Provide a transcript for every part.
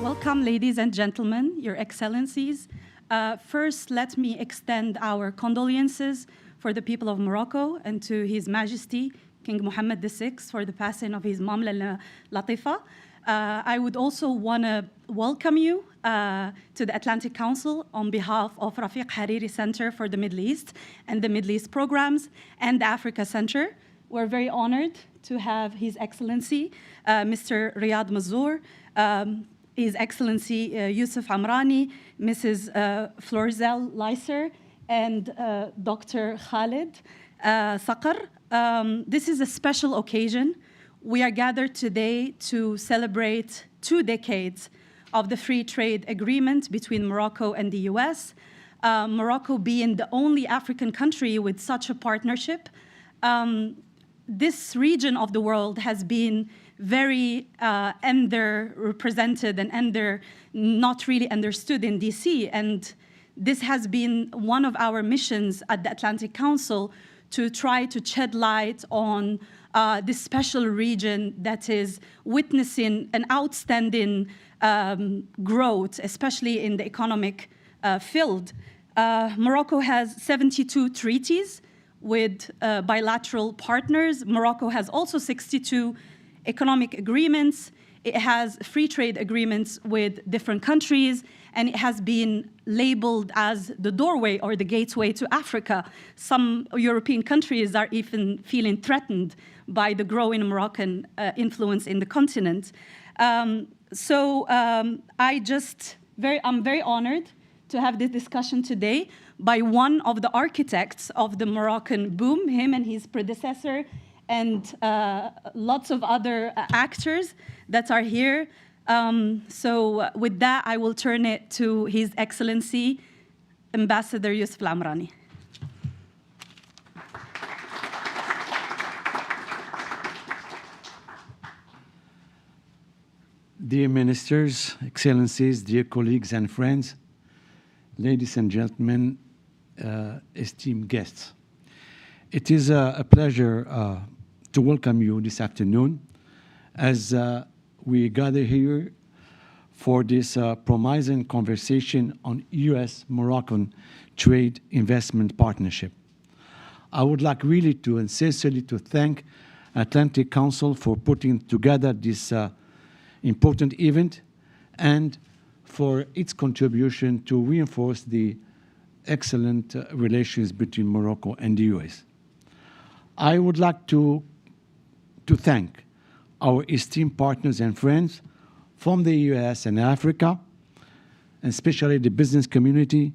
Welcome, ladies and gentlemen, Your Excellencies. First, let me extend our condolences for the people of Morocco and to His Majesty, King Mohammed VI, for the passing of his mom, Latifa. I would also want to welcome you to the Atlantic Council on behalf of Rafiq Hariri Center for the Middle East and the Middle East Programs and the Africa Center. We're very honored to have His Excellency, Mr. Ryad Mezzour, His Excellency Yusuf Amrani, Mrs. Florzel Leiser, and Dr. Khalid Saqar. This is a special occasion. We are gathered today to celebrate 2 decades of the free trade agreement between Morocco and the US. Morocco being the only African country with such a partnership. This region of the world has been very underrepresented and not really understood in DC. And this has been one of our missions at the Atlantic Council to try to shed light on this special region that is witnessing an outstanding growth, especially in the economic field. Morocco has 72 treaties with bilateral partners. Morocco has also 62 economic agreements. It has free trade agreements with different countries, and it has been labeled as the doorway or the gateway to Africa. Some European countries are even feeling threatened by the growing Moroccan influence in the continent. I'm very honored to have this discussion today by one of the architects of the Moroccan boom, him and his predecessor, and lots of other actors that are here. With that, I will turn it to His Excellency, Ambassador Yusuf Amrani. Dear Ministers, Excellencies, dear colleagues and friends, ladies and gentlemen, esteemed guests. It is a pleasure to welcome you this afternoon as we gather here for this promising conversation on US-Moroccan trade investment partnership. I would like really to and sincerely to thank Atlantic Council for putting together this important event and for its contribution to reinforce the excellent relations between Morocco and the US. I would like to thank our esteemed partners and friends from the US and Africa, and especially the business community,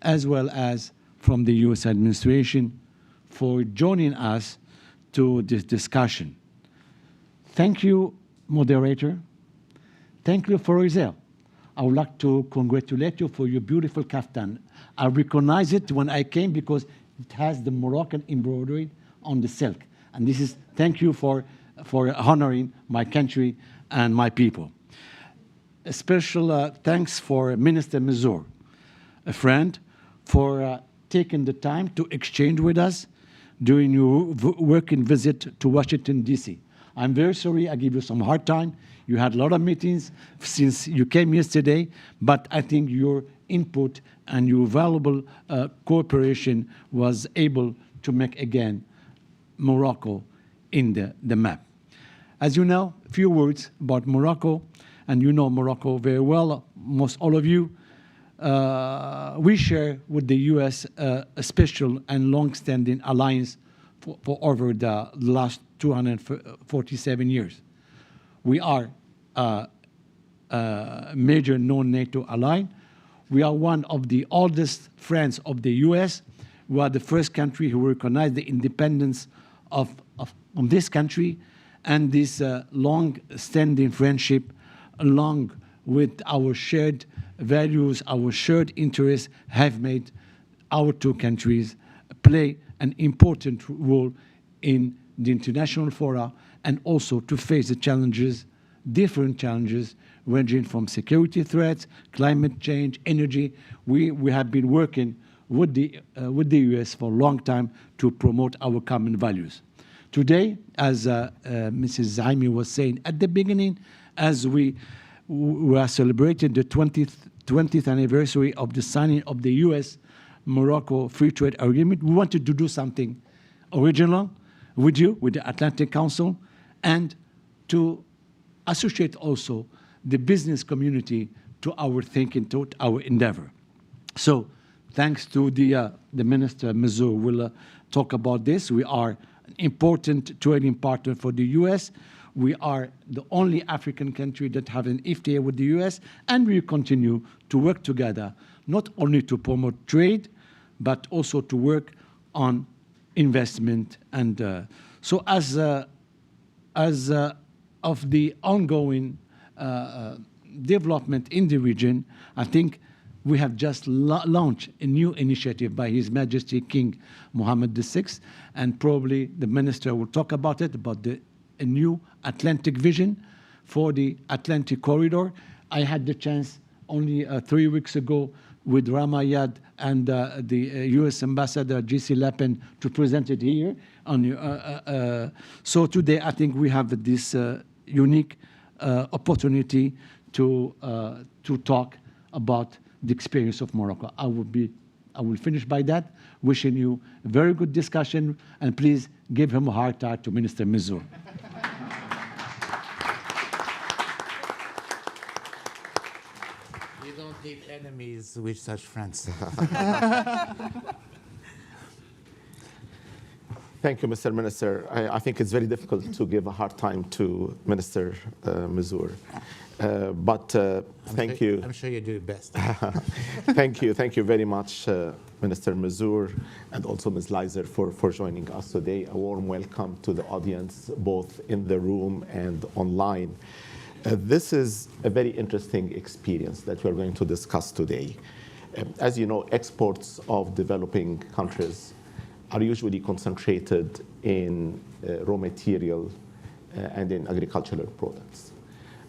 as well as from the US administration, for joining us to this discussion. Thank you, moderator. Thank you, Florzel. I would like to congratulate you for your beautiful kaftan. I recognize it when I came because it has the Moroccan embroidery on the silk. And this is, thank you for honoring my country and my people. A special thanks for Minister Mezzour, a friend, for taking the time to exchange with us during your working visit to Washington, D.C. I'm very sorry I gave you some hard time. You had a lot of meetings since you came yesterday, but I think your input and your valuable cooperation was able to make, again, Morocco in the map. As you know, a few words about Morocco, and you know Morocco very well, most all of you. We share with the US a special and long-standing alliance for over the last 247 years. We are a major non-NATO ally. We are one of the oldest friends of the US. We are the first country who recognized the independence of this country, and this long-standing friendship, along with our shared values, our shared interests, have made our 2 countries play an important role in the international fora and also to face the challenges, different challenges, ranging from security threats, climate change, energy. We have been working with the US for a long time to promote our common values. Today, as Mrs. Zaimi was saying at the beginning, as we we are celebrating the 20th anniversary of the signing of the US-Morocco Free Trade Agreement. We wanted to do something original with you, with the Atlantic Council, and to associate also the business community to our thinking, to our endeavor. So thanks to the Minister Mezzour will talk about this. We are an important trading partner for the US. We are the only African country that have an FTA with the US, and we continue to work together, not only to promote trade, but also to work on investment. And so as of the ongoing development in the region, I think we have just launched a new initiative by His Majesty King Mohammed VI, and probably the minister will talk about it, about a new Atlantic vision for the Atlantic corridor. I had the chance only 3 weeks ago with Ryad and the US Ambassador J.C. Lappin to present it here. So today I think we have this unique opportunity to talk about the experience of Morocco. I will finish by that, wishing you a very good discussion, and please give him a hard time to Minister Mezzour. You don't need enemies with such friends. Thank you, Mr. Minister. I think it's very difficult to give a hard time to Minister Mezzour. But thank you. I'm sure you do your best. Thank you very much, Minister Mezzour, and also Ms. Leiser for joining us today. A warm welcome to the audience, both in the room and online. This is a very interesting experience that we're going to discuss today. As you know, exports of developing countries are usually concentrated in raw material and in agricultural products.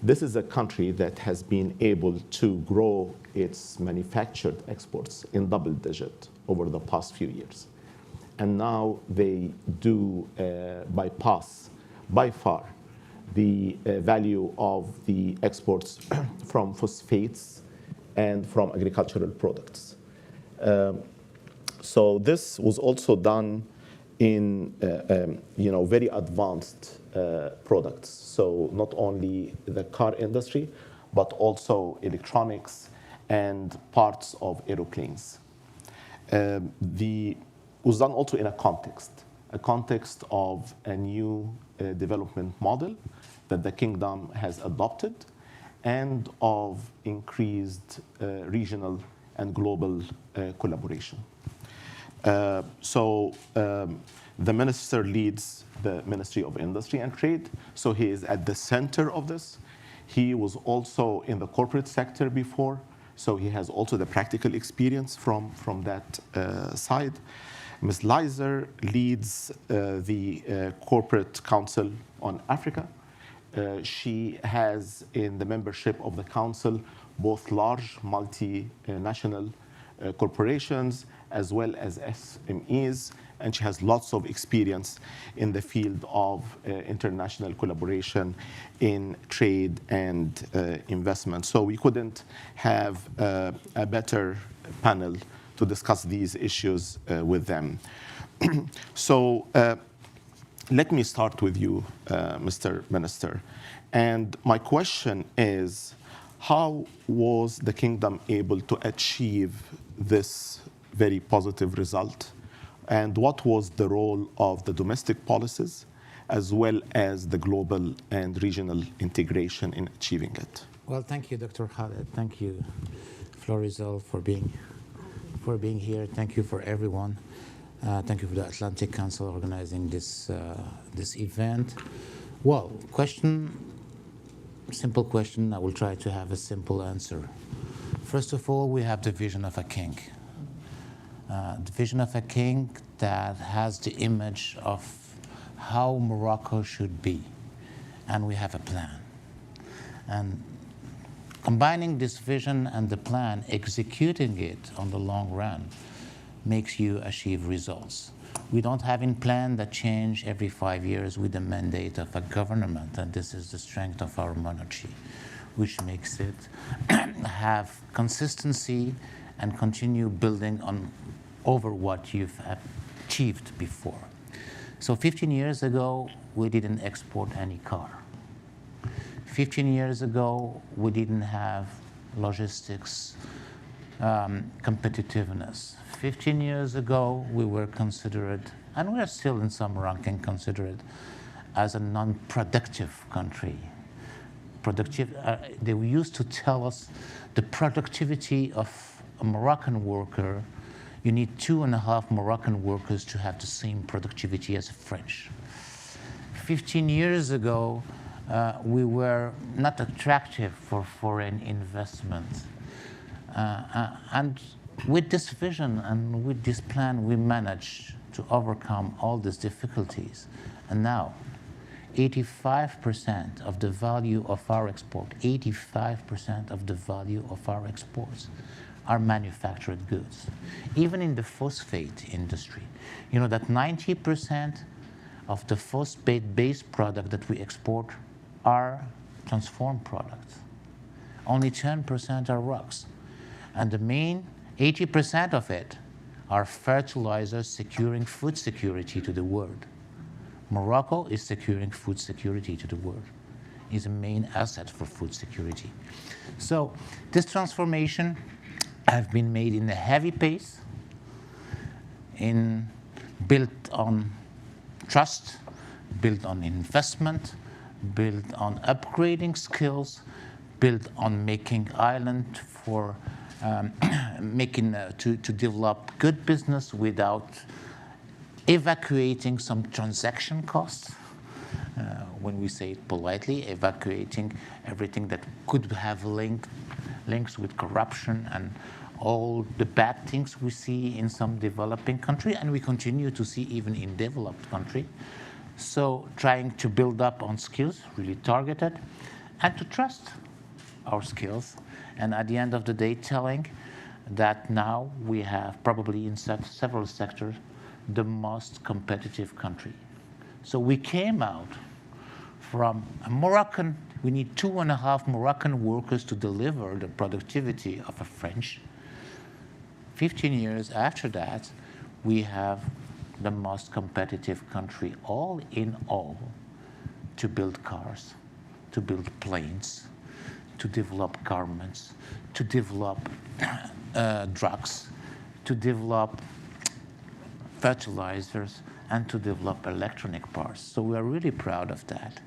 This is a country that has been able to grow its manufactured exports in double digit over the past few years. And now they do bypass by far the value of the exports from phosphates and from agricultural products. So this was also done in very advanced products. So not only the car industry, but also electronics and parts of aeroplanes. Was done also in a context of a new development model that the kingdom has adopted, and of increased regional and global collaboration. So the minister leads the Ministry of Industry and Trade, so he is at the center of this. He was also in the corporate sector before, so he has also the practical experience from that side. Ms. Leiser leads the Corporate Council on Africa. She has in the membership of the council both large multinational corporations as well as SMEs, and she has lots of experience in the field of international collaboration in trade and investment. So we couldn't have a better panel to discuss these issues with them. So let me start with you, Mr. Minister. And my question is, how was the kingdom able to achieve this very positive result? And what was the role of the domestic policies as well as the global and regional integration in achieving it? Well, thank you, Dr. Khaled. Thank you, Florizal, for being here. Thank you for everyone. Thank you for the Atlantic Council organizing this event. Well, simple question. I will try to have a simple answer. First of all, we have the vision of a king. The vision of a king that has the image of how Morocco should be. And we have a plan. And combining this vision and the plan, executing it on the long run, makes you achieve results. We don't have a plan that change every 5 years with the mandate of a government, and this is the strength of our monarchy. which makes it have consistency and continue building on over what you've achieved before. So 15 years ago, we didn't export any car. 15 years ago, we didn't have logistics competitiveness. 15 years ago, we were considered, and we are still in some ranking considered, as a non-productive country. They used to tell us the productivity of a Moroccan worker, you need 2.5 Moroccan workers to have the same productivity as a French. 15 years ago, we were not attractive for foreign investment. And with this vision and with this plan, we managed to overcome all these difficulties. And now, 85% of the value of our export, 85% of the value of our exports are manufactured goods. Even in the phosphate industry, you know that 90% of the phosphate-based product that we export are transformed products. Only 10% are rocks. And the main 80% of it are fertilizers securing food security to the world. Morocco is securing food security to the world. It's a main asset for food security. So this transformation has been made in a heavy pace, built on trust, built on investment, built on upgrading skills, built on making island for to develop good business without evacuating some transaction costs. When we say it politely, evacuating everything that could have links with corruption and all the bad things we see in some developing country, and we continue to see even in developed country. So trying to build up on skills, really targeted, and to trust our skills. And at the end of the day, telling that now we have probably in several sectors the most competitive country. So we came out from a Moroccan, we need 2.5 Moroccan workers to deliver the productivity of a French. 15 years after that, we have the most competitive country, all in all, to build cars, to build planes, to develop garments, to develop drugs, to develop fertilizers, and to develop electronic parts. So we are really proud of that.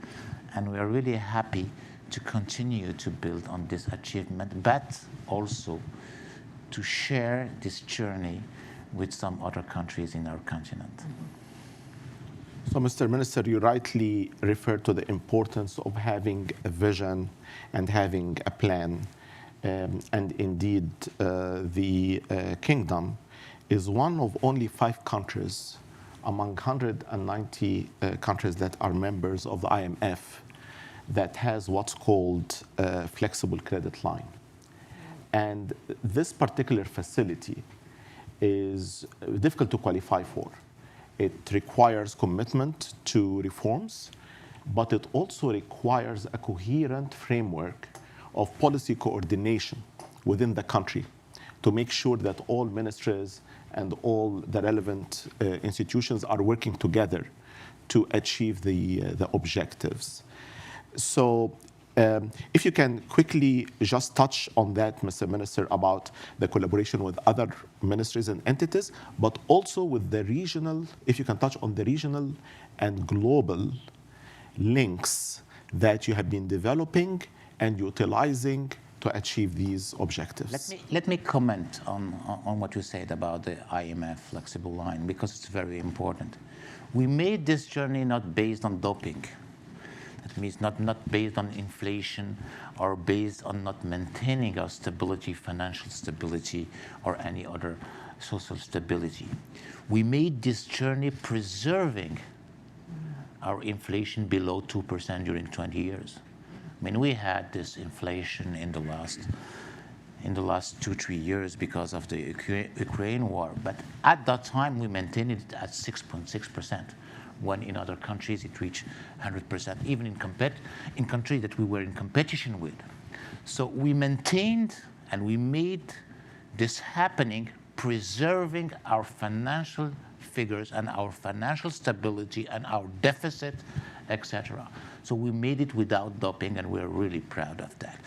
And we are really happy to continue to build on this achievement, but also to share this journey with some other countries in our continent. So, Mr. Minister, you rightly referred to the importance of having a vision and having a plan. And indeed, the Kingdom is one of only 5 countries among 190 countries that are members of the IMF that has what's called a flexible credit line. And this particular facility is difficult to qualify for. It requires commitment to reforms, but it also requires a coherent framework of policy coordination within the country to make sure that all ministries and all the relevant institutions are working together to achieve the objectives. So if you can quickly just touch on that, Mr. Minister, about the collaboration with other ministries and entities, but also with the regional, if you can touch on the regional and global links that you have been developing and utilizing to achieve these objectives. Let me comment on what you said about the IMF flexible line, because it's very important. We made this journey not based on doping. That means not based on inflation or based on not maintaining our stability, financial stability, or any other social stability. We made this journey preserving our inflation below 2% during 20 years. I mean, we had this inflation in the last 2-3 years because of the Ukraine war, but at that time we maintained it at 6.6%, when in other countries it reached 100%, even in countries that we were in competition with. So we maintained and we made this happening, preserving our financial figures and our financial stability and our deficit, etc. So we made it without doping, and we're really proud of that.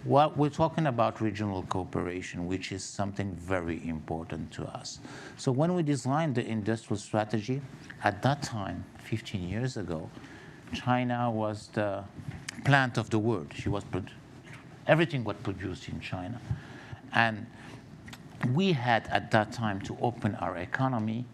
Well, we're talking about regional cooperation, which is something very important to us. So when we designed the industrial strategy, at that time, 15 years ago, China was the plant of the world. Everything was produced in China. And we had at that time to open our economy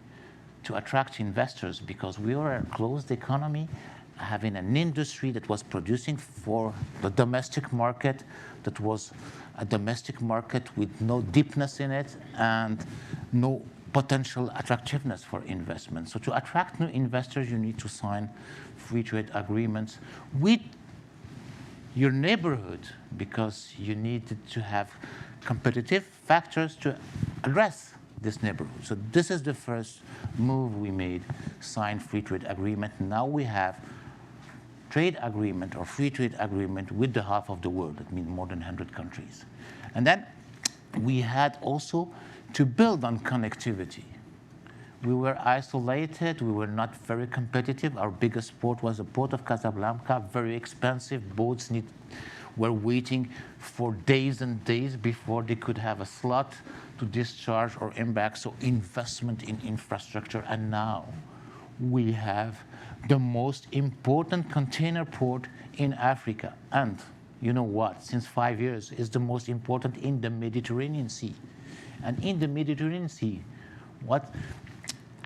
to attract investors, because we were a closed economy, having an industry that was producing for the domestic market, that was a domestic market with no deepness in it and no potential attractiveness for investment. So to attract new investors, you need to sign free trade agreements with your neighborhood, because you needed to have competitive factors to address this neighborhood. So this is the first move we made, signed free trade agreement. Now we have trade agreement or free trade agreement with the half of the world. That means more than 100 countries. And then we had also to build on connectivity. We were isolated, we were not very competitive. Our biggest port was the port of Casablanca, very expensive. Boats were waiting for days and days before they could have a slot to discharge or embark, so investment in infrastructure. And now we have the most important container port in Africa. And you know what? Since 5 years, it's the most important in the Mediterranean Sea. And in the Mediterranean Sea,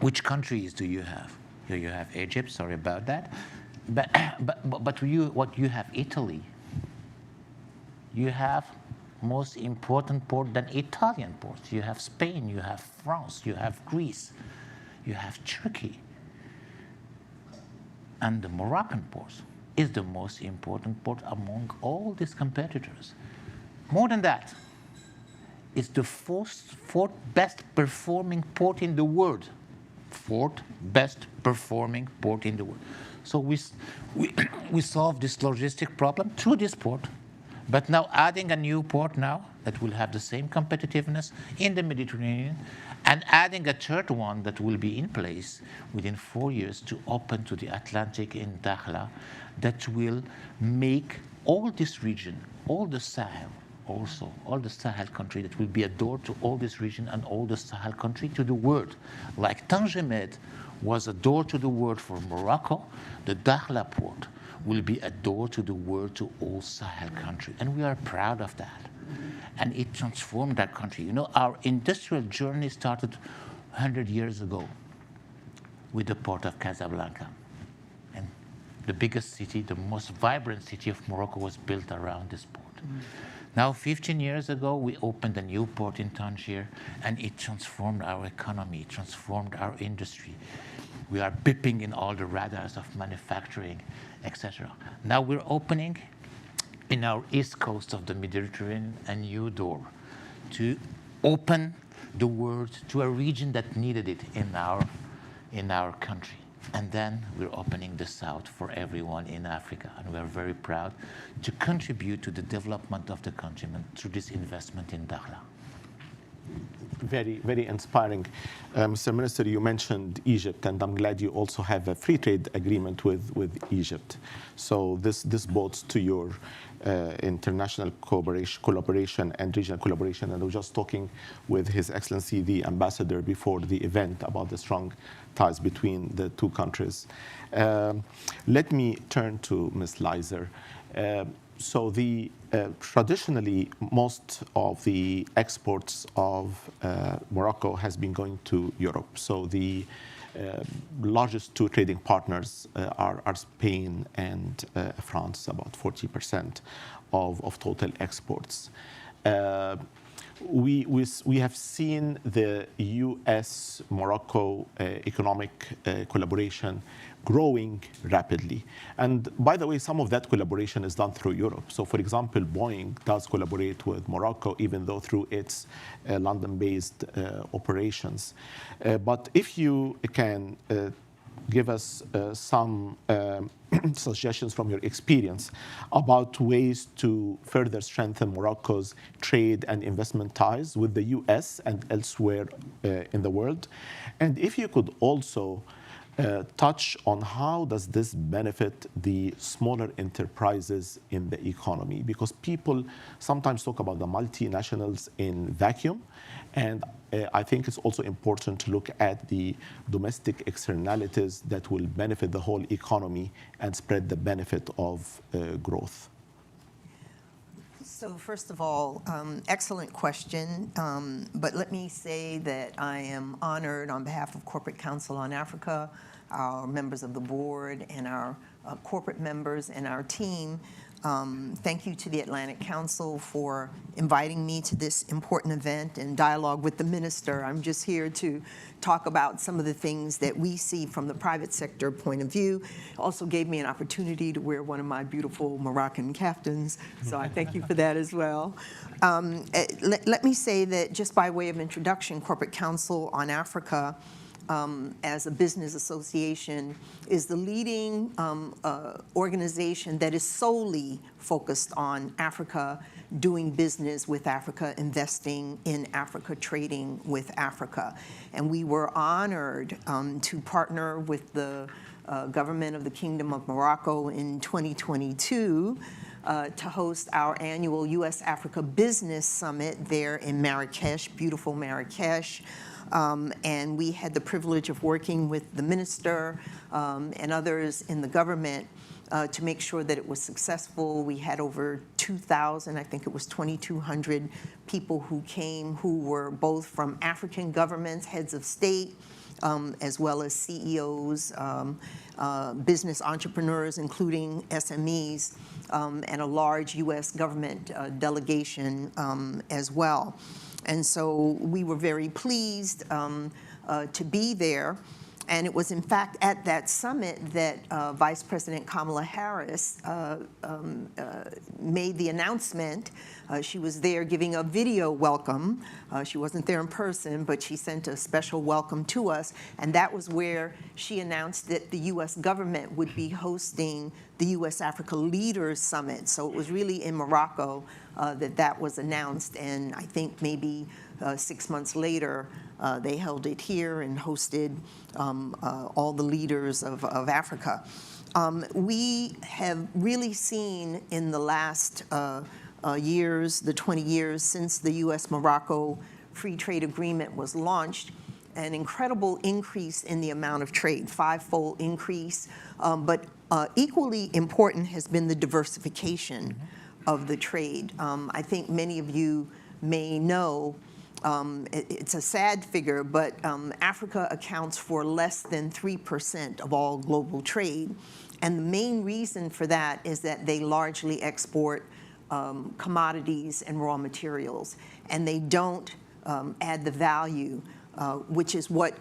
which countries do you have? Here you have Egypt, sorry about that. But you have Italy. You have most important port than Italian ports. You have Spain, you have France, you have Greece, you have Turkey. And the Moroccan port is the most important port among all these competitors. More than that, it's the fourth best performing port in the world. Fourth best performing port in the world. So we solved this logistic problem through this port, but now adding a new port now that will have the same competitiveness in the Mediterranean, and adding a third one that will be in place within 4 years to open to the Atlantic in Dakhla, that will make all this region, all the Sahel, also all the Sahel country, that will be a door to all this region and all the Sahel country to the world. Like Tangimed was a door to the world for Morocco, the Dakhla port will be a door to the world to all Sahel countries. And we are proud of that. And it transformed that country. You know, our industrial journey started 100 years ago with the port of Casablanca. And the biggest city, the most vibrant city of Morocco was built around this port. Now, 15 years ago, we opened a new port in Tangier, and it transformed our economy, transformed our industry. We are beeping in all the radars of manufacturing, etc. Now we're opening in our east coast of the Mediterranean a new door to open the world to a region that needed it in our country. And then we're opening the south for everyone in Africa, and we're very proud to contribute to the development of the continent through this investment in Dakhla. Very, very inspiring. Mr. Minister, you mentioned Egypt, and I'm glad you also have a free trade agreement with Egypt. So this bodes to your international collaboration and regional collaboration. And I was just talking with His Excellency, the Ambassador, before the event about the strong ties between the two countries. Let me turn to Ms. Leiser. So traditionally, most of the exports of Morocco has been going to Europe. So the largest two trading partners are Spain and France, about 40% of total exports. We have seen the US-Morocco economic collaboration growing rapidly. And by the way, some of that collaboration is done through Europe. So for example, Boeing does collaborate with Morocco, even though through its London-based operations. But if you can give us some suggestions from your experience about ways to further strengthen Morocco's trade and investment ties with the US and elsewhere in the world. And if you could also touch on how does this benefit the smaller enterprises in the economy, because people sometimes talk about the multinationals in vacuum, and I think it's also important to look at the domestic externalities that will benefit the whole economy and spread the benefit of growth. So first of all, excellent question, but let me say that I am honored on behalf of Corporate Council on Africa, our members of the board, and our corporate members and our team. Thank you to the Atlantic Council for inviting me to this important event and dialogue with the minister. I'm just here to talk about some of the things that we see from the private sector point of view. Also gave me an opportunity to wear one of my beautiful Moroccan kaftans, so I thank you for that as well. Let me say that just by way of introduction, Corporate Council on Africa as a business association is the leading organization that is solely focused on Africa, doing business with Africa, investing in Africa, trading with Africa. And we were honored to partner with the government of the Kingdom of Morocco in 2022 to host our annual US-Africa Business Summit there in Marrakesh, beautiful Marrakesh. And we had the privilege of working with the minister and others in the government to make sure that it was successful. We had over 2,000, I think it was 2,200 people who came, who were both from African governments, heads of state, as well as CEOs, business entrepreneurs, including SMEs, and a large US government delegation as well. And so we were very pleased to be there. And it was, in fact, at that summit that Vice President Kamala Harris made the announcement. She was there giving a video welcome. She wasn't there in person, but she sent a special welcome to us. And that was where she announced that the US government would be hosting the US-Africa Leaders Summit. So it was really in Morocco that was announced. And I think maybe 6 months later, they held it here and hosted all the leaders of Africa. We have really seen in the last years, the 20 years since the US-Morocco Free Trade Agreement was launched, an incredible increase in the amount of trade, five-fold increase. But equally important has been the diversification of the trade. I think many of you may know it's a sad figure, but Africa accounts for less than 3% of all global trade. And the main reason for that is that they largely export commodities and raw materials, and they don't add the value, which is what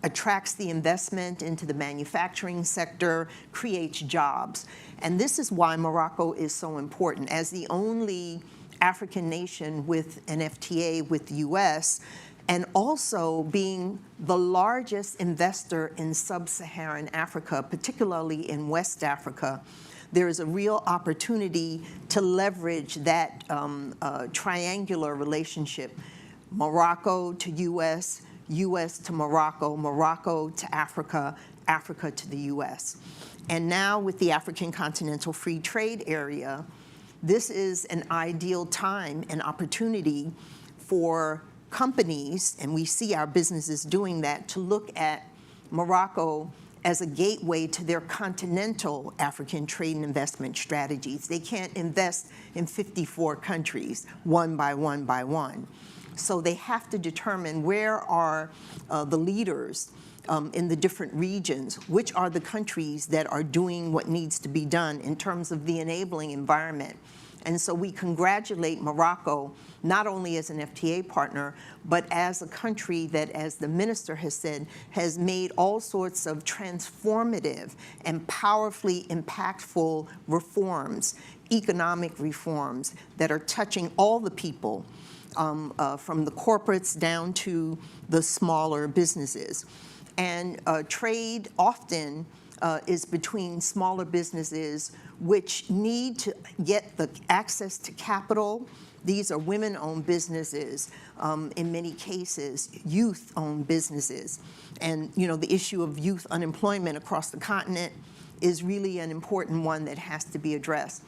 attracts the investment into the manufacturing sector, creates jobs. And this is why Morocco is so important. As the only African nation with an FTA with the US, and also being the largest investor in sub-Saharan Africa, particularly in West Africa, there is a real opportunity to leverage that triangular relationship, Morocco to US, US to Morocco, Morocco to Africa, Africa to the US. And now with the African Continental Free Trade Area, this is an ideal time and opportunity for companies, and we see our businesses doing that, to look at Morocco as a gateway to their continental African trade and investment strategies. They can't invest in 54 countries, one by one by one. So they have to determine where are the leaders in the different regions, which are the countries that are doing what needs to be done in terms of the enabling environment. And so we congratulate Morocco, not only as an FTA partner, but as a country that, as the minister has said, has made all sorts of transformative and powerfully impactful reforms, economic reforms that are touching all the people, from the corporates down to the smaller businesses. And trade often is between smaller businesses which need to get the access to capital. These are women-owned businesses, in many cases, youth-owned businesses. And the issue of youth unemployment across the continent is really an important one that has to be addressed.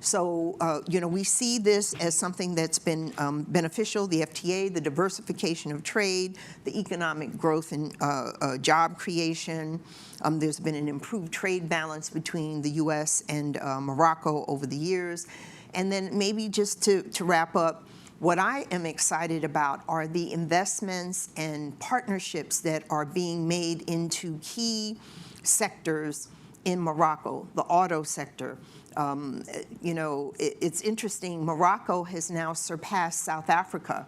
So, we see this as something that's been beneficial, the FTA, the diversification of trade, the economic growth and job creation. There's been an improved trade balance between the U.S. and Morocco over the years. And then maybe just to wrap up, what I am excited about are the investments and partnerships that are being made into key sectors in Morocco, the auto sector. It's interesting, Morocco has now surpassed South Africa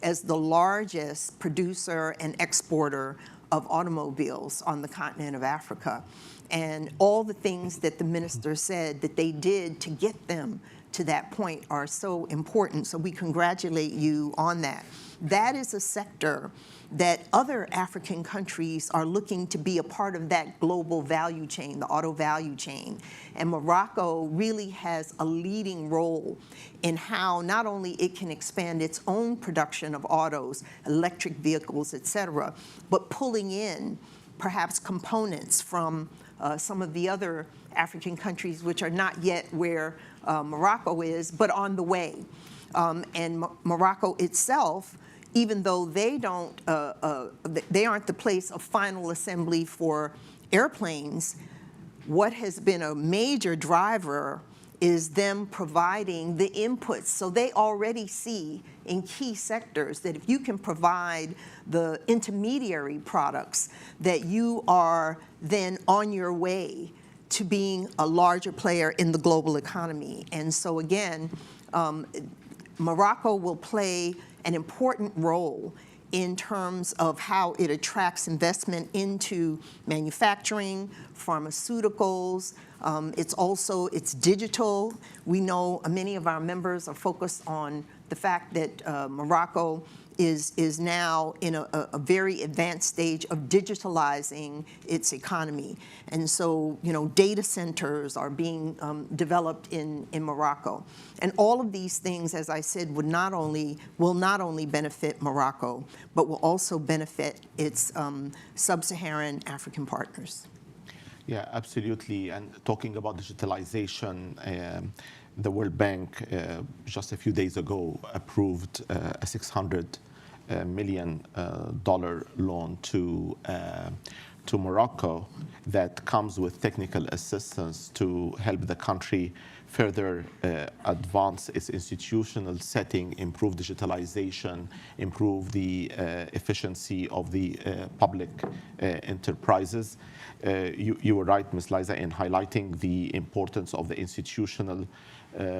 as the largest producer and exporter of automobiles on the continent of Africa. And all the things that the minister said that they did to get them to that point are so important. So we congratulate you on that. That is a sector that other African countries are looking to be a part of that global value chain, the auto value chain. And Morocco really has a leading role in how not only it can expand its own production of autos, electric vehicles, et cetera, but pulling in perhaps components from some of the other African countries which are not yet where Morocco is, but on the way. And Morocco itself, even though they aren't the place of final assembly for airplanes, what has been a major driver is them providing the inputs. So they already see in key sectors that if you can provide the intermediary products, that you are then on your way to being a larger player in the global economy. And so again, Morocco will play an important role in terms of how it attracts investment into manufacturing, pharmaceuticals. It's digital. We know many of our members are focused on the fact that Morocco is now in a very advanced stage of digitalizing its economy. And so, data centers are being developed in Morocco. And all of these things, as I said, will not only benefit Morocco, but will also benefit its sub-Saharan African partners. Yeah, absolutely. And talking about digitalization, the World Bank just a few days ago approved a $600 million loan to Morocco that comes with technical assistance to help the country further advance its institutional setting, improve digitalization, improve the efficiency of the public enterprises. You were right, Ms. Liza, in highlighting the importance of the institutional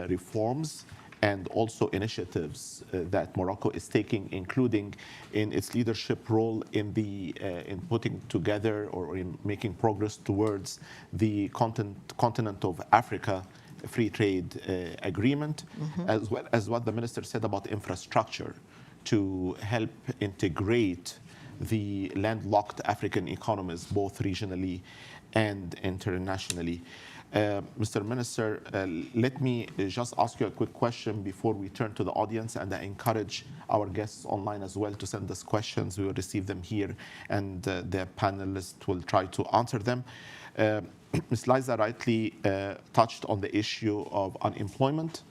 reforms and also initiatives that Morocco is taking, including in its leadership role in putting together or in making progress towards the continent of Africa free trade agreement, as well as what the minister said about infrastructure to help integrate the landlocked African economies, both regionally and internationally. Mr. Minister, let me just ask you a quick question before we turn to the audience, and I encourage our guests online as well to send us questions. We will receive them here, and the panelists will try to answer them. Ms. Liza rightly touched on the issue of unemployment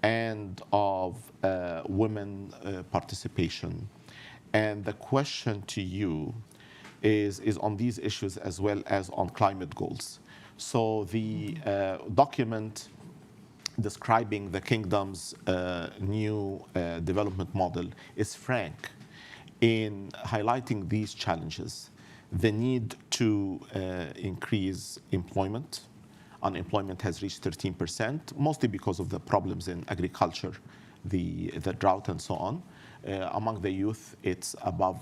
and of women participation. And the question to you is on these issues as well as on climate goals. So the document describing the kingdom's new development model is frank in highlighting these challenges, the need to increase employment. Unemployment has reached 13%, mostly because of the problems in agriculture, the drought and so on. Among the youth, it's above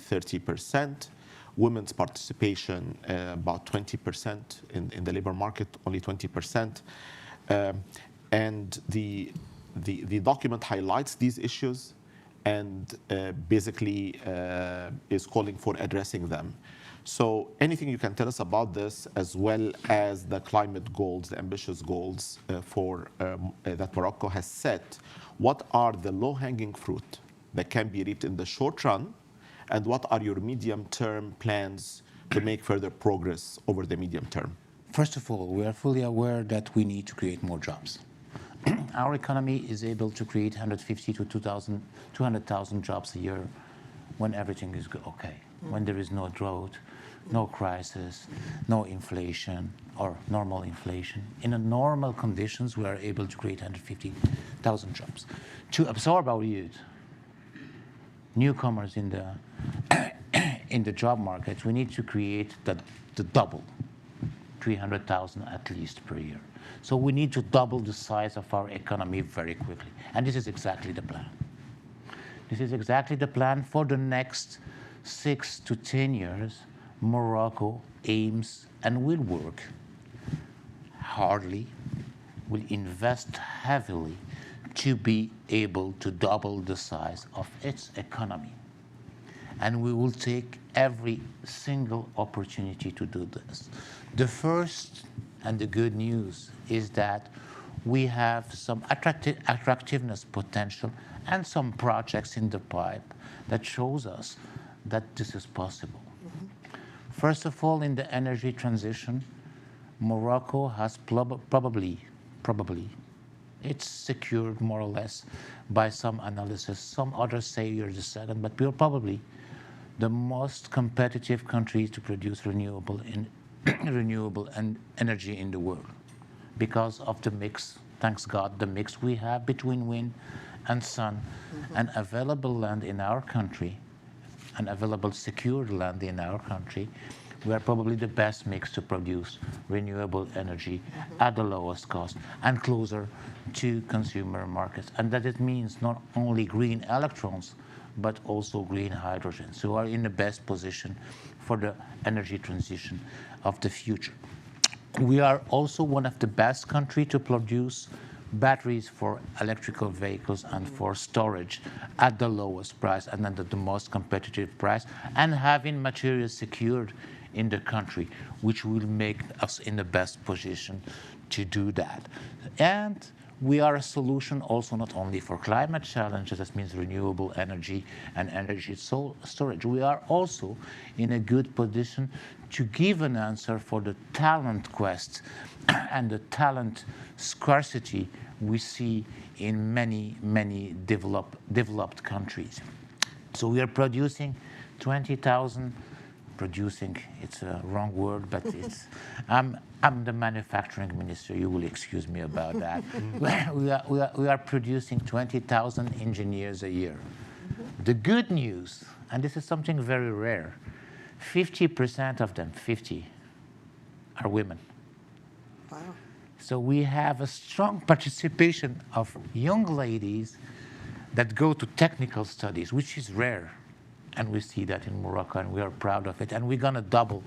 30%. Women's participation, about 20% in the labor market, only 20%. And the document highlights these issues and basically is calling for addressing them. So anything you can tell us about this, as well as the climate goals, the ambitious goals that Morocco has set, what are the low-hanging fruit that can be reaped in the short run, and what are your medium-term plans to make further progress over the medium term? First of all, we are fully aware that we need to create more jobs. Our economy is able to create 150 to 200,000 jobs a year when everything is okay, when there is no drought, no crisis, no inflation, or normal inflation. In a normal conditions, we are able to create 150,000 jobs. To absorb our youth, newcomers in the job market, we need to create the double, 300,000 at least per year. So we need to double the size of our economy very quickly. And this is exactly the plan. This is exactly the plan for the next 6 to 10 years. Morocco aims and will work hardly, will invest heavily to be able to double the size of its economy. And we will take every single opportunity to do this. The first and the good news is that we have some attractiveness potential and some projects in the pipe that shows us that this is possible. First of all, in the energy transition, Morocco has probably, it's secured more or less by some analysis. Some others say you're the second, but we're probably the most competitive country to produce renewable energy in the world because of the mix, thanks God, the mix we have between wind and sun and available land in our country and available secured land in our country. We are probably the best mix to produce renewable energy at the lowest cost and closer to consumer markets. And that it means not only green electrons, but also green hydrogen. So we are in the best position for the energy transition of the future. We are also one of the best countries to produce batteries for electrical vehicles and for storage at the lowest price and at the most competitive price, and having materials secured in the country, which will make us in the best position to do that. And we are a solution also not only for climate challenges, that means renewable energy and energy storage. We are also in a good position to give an answer for the talent quest and the talent scarcity we see in many developed countries. So we are producing 20,000. Producing, it's a wrong word, but it's, I'm the manufacturing minister, you will excuse me about that. we are producing 20,000 engineers a year. The good news, and this is something very rare, 50% of them, 50, are women. Wow. So we have a strong participation of young ladies that go to technical studies, which is rare. And we see that in Morocco, and we are proud of it. And we're going to double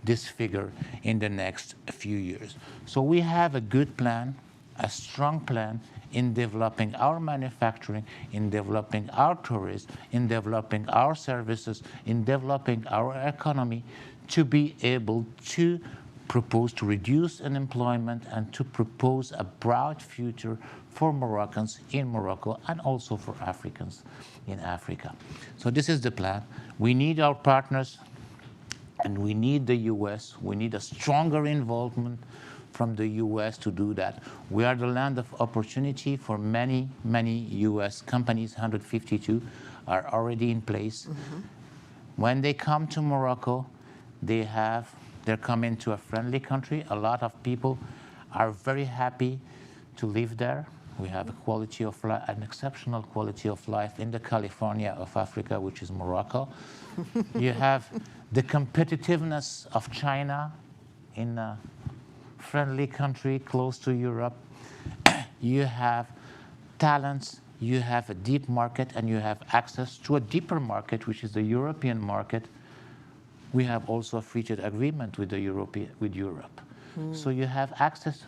this figure in the next few years. So we have a good plan, a strong plan in developing our manufacturing, in developing our tourism, in developing our services, in developing our economy to be able to propose to reduce unemployment and to propose a bright future for Moroccans in Morocco and also for Africans in Africa. So this is the plan. We need our partners and we need the US. We need a stronger involvement from the US to do that. We are the land of opportunity for many US companies. 152 are already in place. When they come to Morocco, they're coming to a friendly country. A lot of people are very happy to live there. We have a quality of life, an exceptional quality of life in the California of Africa, which is Morocco. You have the competitiveness of China in a friendly country close to Europe. You have talents, you have a deep market, and you have access to a deeper market, which is the European market. We have also a free trade agreement with Europe. So you have access.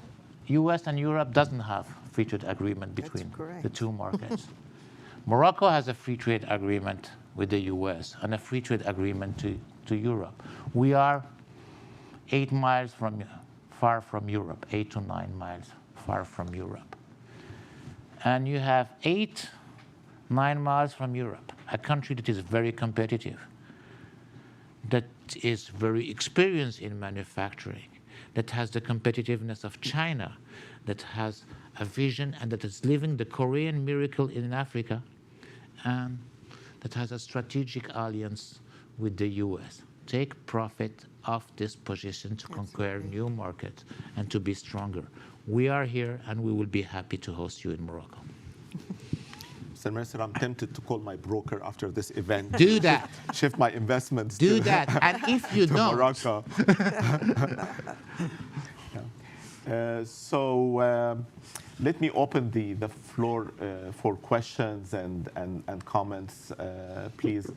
US and Europe doesn't have free trade agreement between the two markets. Morocco has a free trade agreement with the US and a free trade agreement to Europe. We are 8 miles far from Europe, 8 to 9 miles far from Europe. And you have 9 miles from Europe, a country that is very competitive, that is very experienced in manufacturing, that has the competitiveness of China, that has a vision and that is living the Korean miracle in Africa, and that has a strategic alliance with the US. Take profit of this position to conquer new markets and to be stronger. We are here and we will be happy to host you in Morocco. Mr. Minister, I'm tempted to call my broker after this event. Do that. Shift my investments Do to, that. And if you to don't, Morocco. Let me open the floor for questions and comments, please.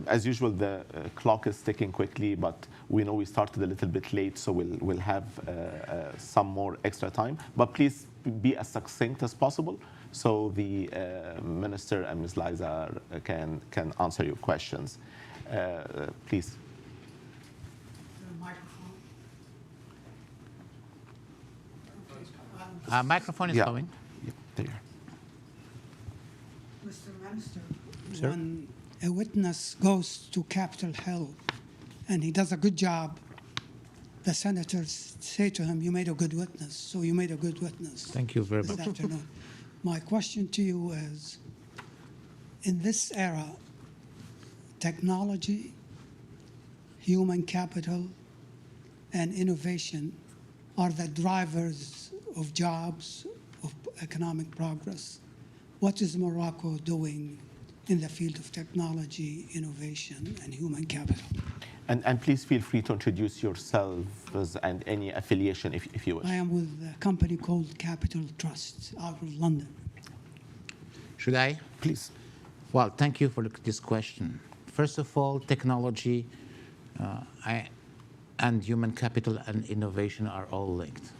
As usual, the clock is ticking quickly, but we know we started a little bit late, so we'll have some more extra time. But please be as succinct as possible, so the Minister and Ms. Liza can answer your questions. Please. microphone is coming. Yeah, there. Mr. Minister, Sir? when a witness goes to Capitol Hill and he does a good job, the senators say to him, "You made a good witness." So you made a good witness. Thank you very This much. afternoon. My question to you is, in this era, technology, human capital, and innovation are the drivers of jobs, of economic progress. What is Morocco doing in the field of technology, innovation, and human capital? And please feel free to introduce yourselves and any affiliation if you wish. I am with a company called Capital Trust out of London. Should I? Please. Well, thank you for this question. First of all, technology and human capital and innovation are all linked.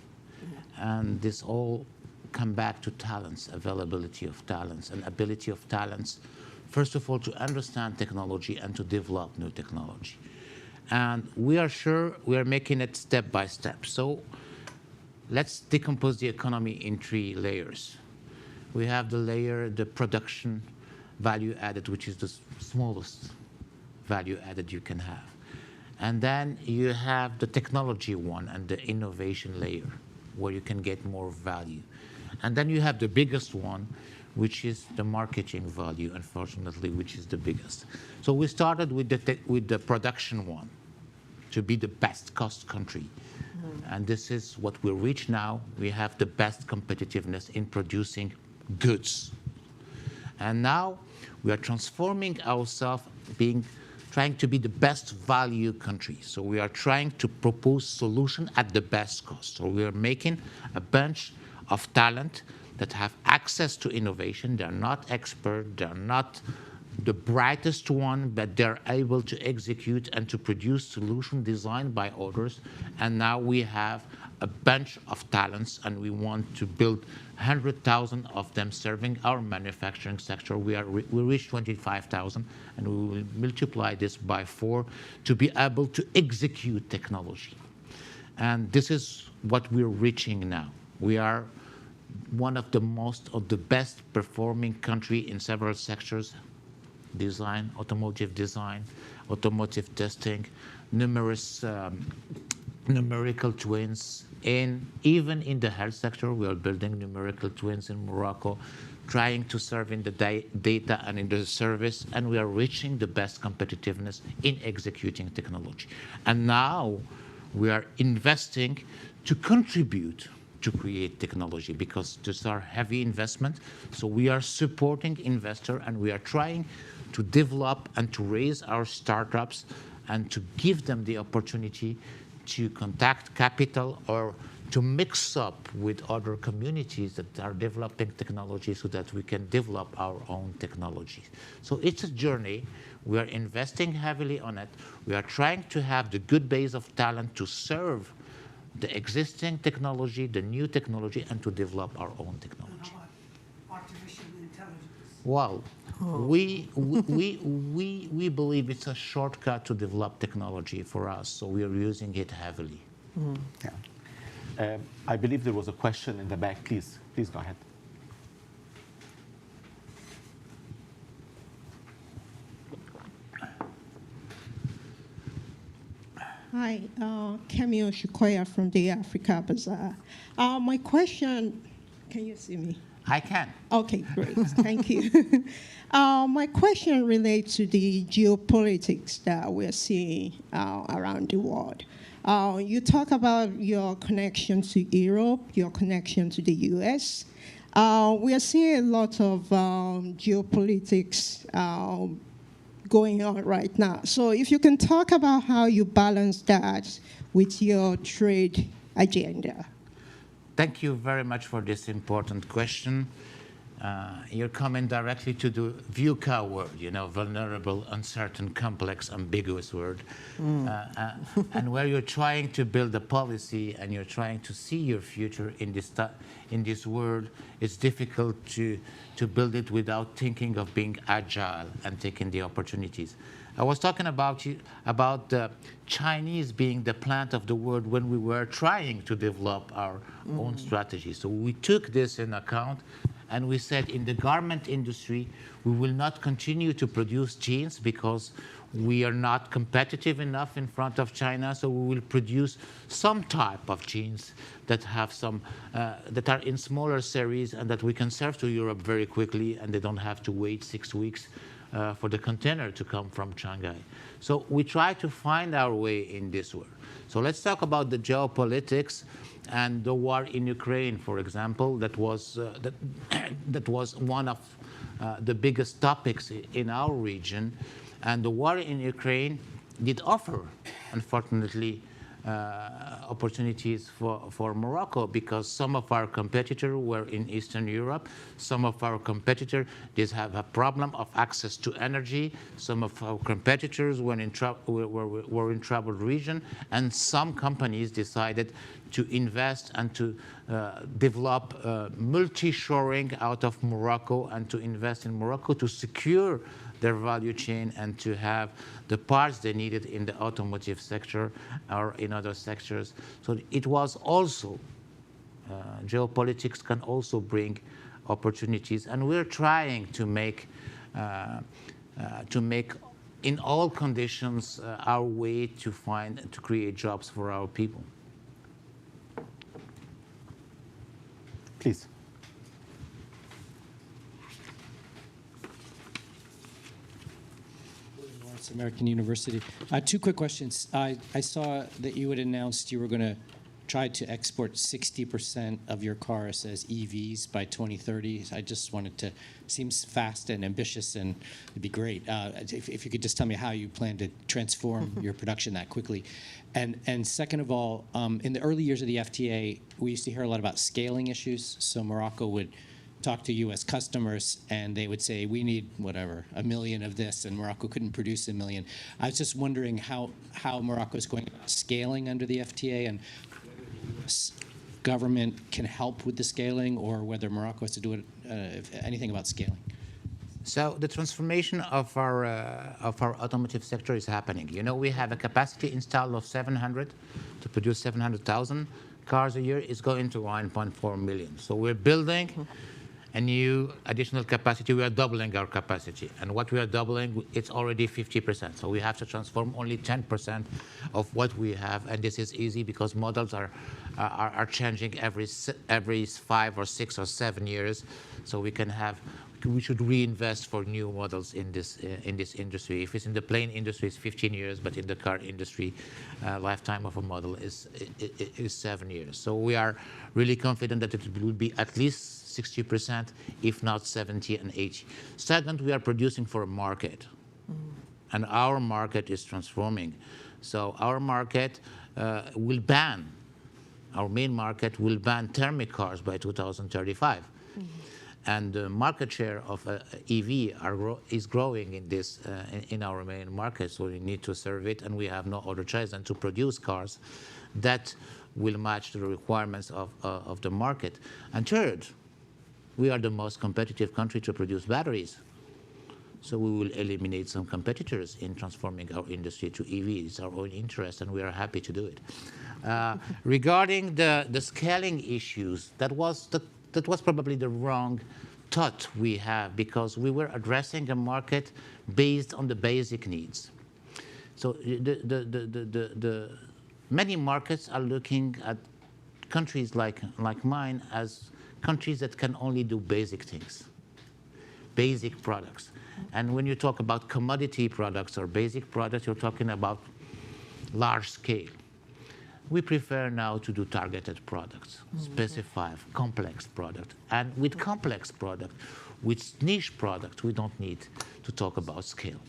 And this all come back to talents, availability of talents, and ability of talents, first of all, to understand technology and to develop new technology. And we are sure we are making it step by step. So let's decompose the economy in 3 layers. We have the layer, the production value added, which is the smallest value added you can have. And then you have the technology one and the innovation layer, where you can get more value. And then you have the biggest one, which is the marketing value, unfortunately, which is the biggest. So we started with the production one, to be the best cost country. And this is what we reach now. We have the best competitiveness in producing goods. And now we are transforming ourselves, trying to be the best value country. So we are trying to propose solution at the best cost. So we are making a bunch of talent that have access to innovation. They're not expert, they're not the brightest one, but they're able to execute and to produce solution designed by others. And now we have a bunch of talents, and we want to build 100,000 of them serving our manufacturing sector. We reach 25,000, and we will multiply this by 4 to be able to execute technology. And this is what we're reaching now. We are one of the best performing country in several sectors: design, automotive testing, numerous numerical twins. Even in the health sector, we are building numerical twins in Morocco, trying to serve in the data and in the service, and we are reaching the best competitiveness in executing technology. And now we are investing to contribute to create technology, because these are heavy investment. So we are supporting investor, and we are trying to develop and to raise our startups and to give them the opportunity to contact capital or to mix up with other communities that are developing technology so that we can develop our own technology. So it's a journey. We are investing heavily on it. We are trying to have the good base of talent to serve the existing technology, the new technology, and to develop our own technology. How about artificial intelligence? Well, We believe it's a shortcut to develop technology for us, so we are using it heavily. Yeah. I believe there was a question in the back. Please go ahead. Hi, Camille Shukoya from the Africa Bazaar. My question, can you see me? I can. Okay, great. Thank you. My question relates to the geopolitics that we're seeing around the world. You talk about your connection to Europe, your connection to the US. We are seeing a lot of geopolitics going on right now. So if you can talk about how you balance that with your trade agenda. Thank you very much for this important question. You're coming directly to the VUCA word, vulnerable, uncertain, complex, ambiguous word. And where you're trying to build a policy and you're trying to see your future in this world, it's difficult to build it without thinking of being agile and taking the opportunities. I was talking about the Chinese being the plant of the world when we were trying to develop our own strategy. So we took this in account, and we said in the garment industry, we will not continue to produce jeans because we are not competitive enough in front of China. So we will produce some type of jeans that have that are in smaller series and that we can serve to Europe very quickly, and they don't have to wait 6 weeks for the container to come from Shanghai. So we try to find our way in this world. So let's talk about the geopolitics and the war in Ukraine, for example. That was one of the biggest topics in our region. And the war in Ukraine did offer, unfortunately, opportunities for Morocco, because some of our competitors were in Eastern Europe. Some of our competitors did have a problem of access to energy. Some of our competitors were in troubled region, and some companies decided to invest and to develop multi-shoring out of Morocco and to invest in Morocco to secure their value chain and to have the parts they needed in the automotive sector or in other sectors. So it was also, geopolitics can also bring opportunities, and we're trying to make in all conditions our way to find and to create jobs for our people. Please. American University. 2 quick questions. I saw that you had announced you were going to try to export 60% of your cars as EVs by 2030. I just wanted to, seems fast and ambitious, and it'd be great if you could just tell me how you plan to transform your production that quickly. And second of all, in the early years of the FTA, we used to hear a lot about scaling issues. So Morocco would talk to U.S. customers, and they would say, we need, whatever, 1 million of this, and Morocco couldn't produce 1 million. I was just wondering how Morocco is going about scaling under the FTA, and whether the U.S. government can help with the scaling, or whether Morocco has to do it, anything about scaling. So the transformation of our automotive sector is happening. We have a capacity installed of 700 to produce 700,000 cars a year. Is going to 1.4 million. So we're building a new additional capacity. We are doubling our capacity, and what we are doubling, it's already 50%. So we have to transform only 10% of what we have, and this is easy because models are changing every 5 or 6 or 7 years. So we should reinvest for new models in this industry. If it's in the plane industry, it's 15 years, but in the car industry, lifetime of a model is 7 years. So we are really confident that it will be at least 60%, if not 70 and 80. Second, we are producing for a market, and our market is transforming. So our market will ban, our main market will ban thermic cars by 2035. And the market share of EV is growing in our main market, so we need to serve it, and we have no other choice than to produce cars that will match the requirements of the market. And third, we are the most competitive country to produce batteries. So we will eliminate some competitors in transforming our industry to EV. It's our own interest, and we are happy to do it. Regarding the scaling issues, that was probably the wrong thought we have, because we were addressing a market based on the basic needs. So the many markets are looking at countries like mine as countries that can only do basic things, basic products. And when you talk about commodity products or basic products, you're talking about large scale. We prefer now to do targeted products, specified, complex product. And with complex product, with niche product, we don't need to talk about scale.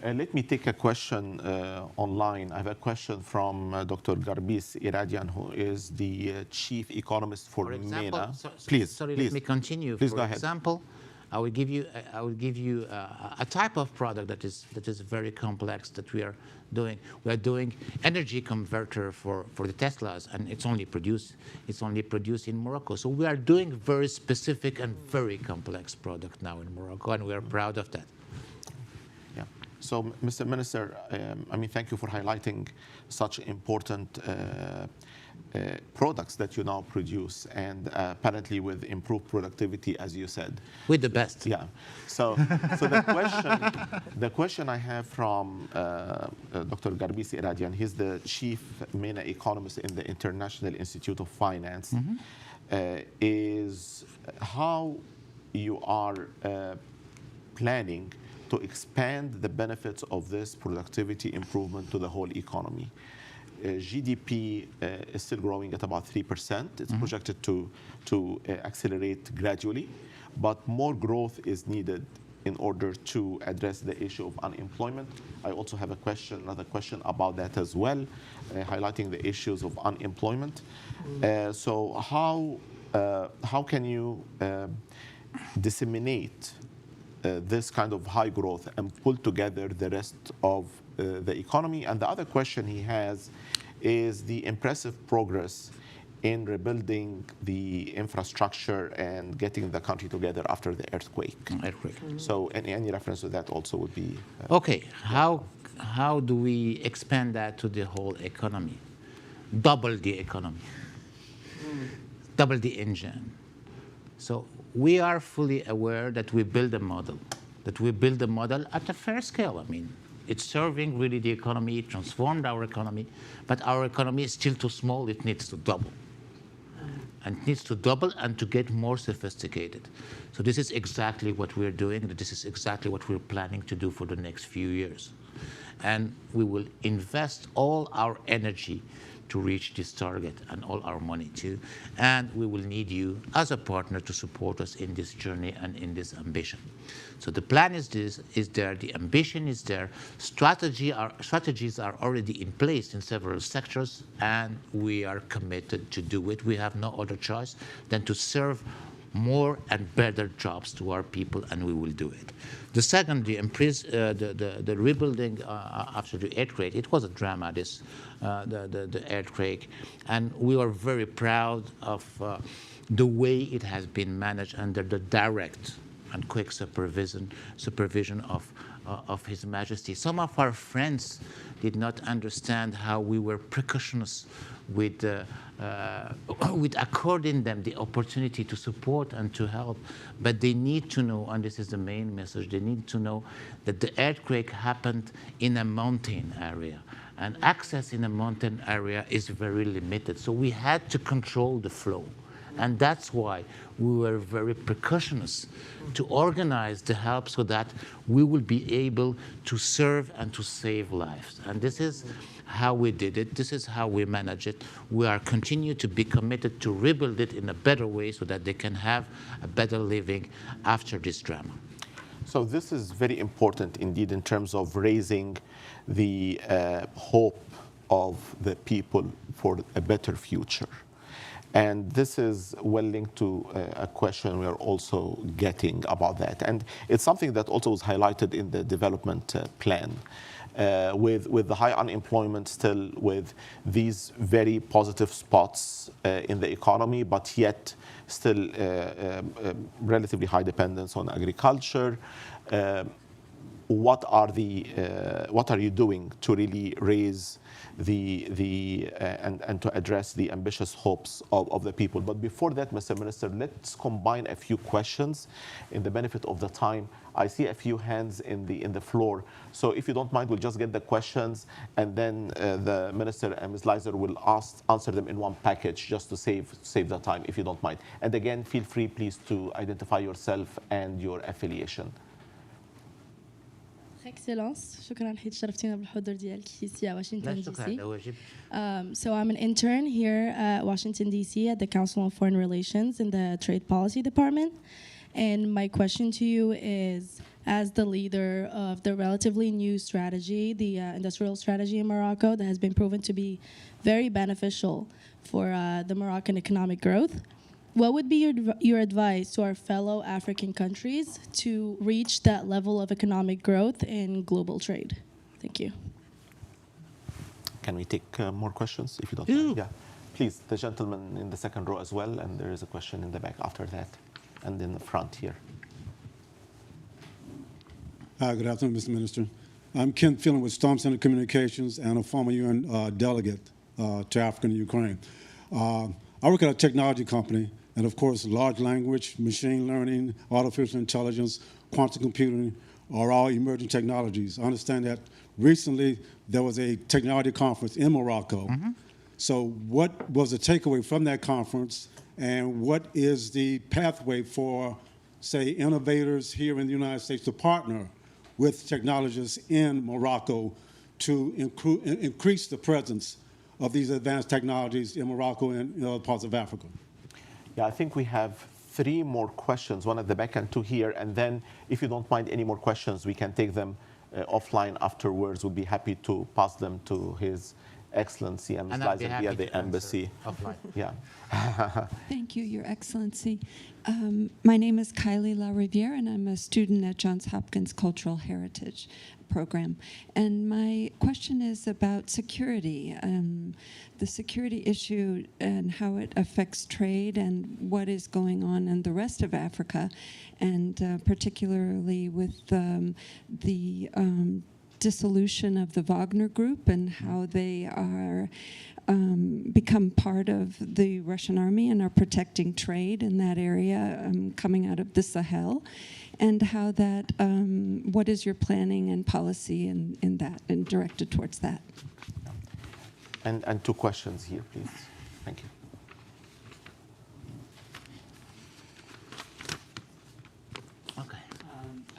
Let me take a question online. I have a question from Dr. Garbis Iradian, who is the chief economist for MENA. Please, let me continue. Please for go ahead. Example, I will give you a type of product that is very complex that we are doing. We are doing energy converter for the Teslas, and it's only produced in Morocco. So we are doing very specific and very complex product now in Morocco, and we are proud of that. Yeah. So, Mr. Minister, thank you for highlighting such important products that you now produce, and apparently with improved productivity, as you said. With the best. Yeah. So the question I have from Dr. Garbisi Iradian, he's the chief MENA economist in the International Institute of Finance, is how you are planning to expand the benefits of this productivity improvement to the whole economy. GDP is still growing at about 3%. It's projected to accelerate gradually, but more growth is needed in order to address the issue of unemployment. I also have another question about that as well, highlighting the issues of unemployment. So how can you disseminate this kind of high growth and pull together the rest of the economy? And the other question he has is the impressive progress in rebuilding the infrastructure and getting the country together after the earthquake. So any reference to that also would be... Okay, how do we expand that to the whole economy? Double the economy, double the engine. So we are fully aware that we build a model at a fair scale. It's serving really the economy, it transformed our economy, but our economy is still too small. It needs to double. And it needs to double and to get more sophisticated. So this is exactly what we're doing, and this is exactly what we're planning to do for the next few years. And we will invest all our energy to reach this target, and all our money too. And we will need you as a partner to support us in this journey and in this ambition. So the plan is there, the ambition is there, strategies are already in place in several sectors, and we are committed to do it. We have no other choice than to serve more and better jobs to our people, and we will do it. The second, the rebuilding after the earthquake, it was a drama, the earthquake, and we are very proud of the way it has been managed under the direct and quick supervision of His Majesty. Some of our friends did not understand how we were precautionous with according them the opportunity to support and to help. But they need to know, and this is the main message, they need to know that the earthquake happened in a mountain area. And access in a mountain area is very limited. So we had to control the flow. And that's why we were very precautionous to organize the help so that we will be able to serve and to save lives. And this is how we did it. This is how we manage it. We are continue to be committed to rebuild it in a better way so that they can have a better living after this drama. So this is very important indeed in terms of raising the hope of the people for a better future. And this is well linked to a question we are also getting about that. And it's something that also was highlighted in the development plan. with the high unemployment still, with these very positive spots in the economy, but yet still relatively high dependence on agriculture. What are you doing to really raise and to address the ambitious hopes of the people? But before that, Mr. Minister, let's combine a few questions in the benefit of the time. I see a few hands in the floor. So if you don't mind, we'll just get the questions, and then the Minister and Ms. Leiser will answer them in one package, just to save the time, if you don't mind. And again, feel free, please, to identify yourself and your affiliation. Excellence, شكرا حيت شرفتينا بالحضور ديالك ici à Washington DC. واجب. So I'm an intern here at Washington DC at the Council on Foreign Relations in the Trade Policy Department. And my question to you is, as the leader of the relatively new strategy, the industrial strategy in Morocco that has been proven to be very beneficial for the Moroccan economic growth, what would be your advice to our fellow African countries to reach that level of economic growth in global trade? Thank you. Can we take more questions, if you don't mind? Yeah. Please, the gentleman in the second row as well, and there is a question in the back after that, and in the front here. Hi, good afternoon, Mr. Minister. I'm Ken Phelan with Storm Center Communications and a former UN delegate to Africa and Ukraine. I work at a technology company, and of course, large language, machine learning, artificial intelligence, quantum computing are all emerging technologies. I understand that recently there was a technology conference in Morocco. Mm-hmm. So what was the takeaway from that conference, and what is the pathway for, say, innovators here in the United States to partner with technologists in Morocco to increase the presence of these advanced technologies in Morocco and in other parts of Africa? Yeah, I think we have 3 more questions, one at the back and 2 here. And then, if you don't mind any more questions, we can take them offline afterwards. We'll be happy to pass them to His Excellency and Ms. Leiser via the embassy. Offline. Yeah. Thank you, Your Excellency. My name is Kylie La Riviere, and I'm a student at Johns Hopkins Cultural Heritage Program. And my question is about security, the security issue and how it affects trade and what is going on in the rest of Africa, and particularly with the dissolution of the Wagner Group and how they are become part of the Russian army and are protecting trade in that area coming out of the Sahel, and how that, what is your planning and policy in that and directed towards that? And 2 questions here, please. Thank you.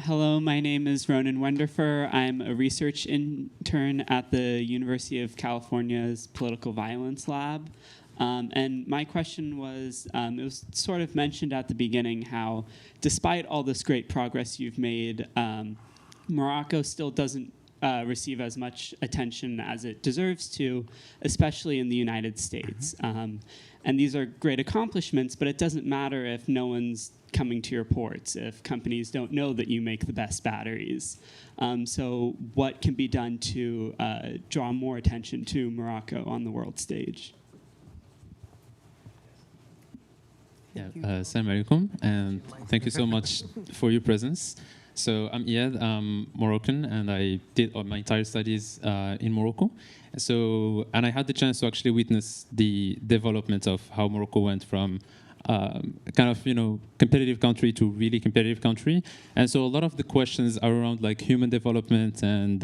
Hello, my name is Ronan Wenderfer. I'm a research intern at the University of California's Political Violence Lab. And my question was, it was sort of mentioned at the beginning how, despite all this great progress you've made, Morocco still doesn't receive as much attention as it deserves to, especially in the United States. And these are great accomplishments, but it doesn't matter if no one's coming to your ports, if companies don't know that you make the best batteries. So what can be done to draw more attention to Morocco on the world stage? Yeah, Assalamu alaikum, and thank you so much for your presence. So I'm Iyad, I'm Moroccan, and I did my entire studies in Morocco. And I had the chance to actually witness the development of how Morocco went from kind of, competitive country to really competitive country. And so a lot of the questions are around like human development and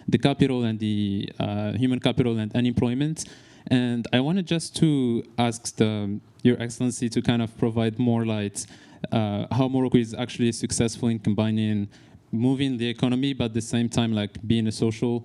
the capital and the human capital and unemployment. And I wanted just to ask Your Excellency to kind of provide more light how Morocco is actually successful in combining moving the economy, but at the same time like being a social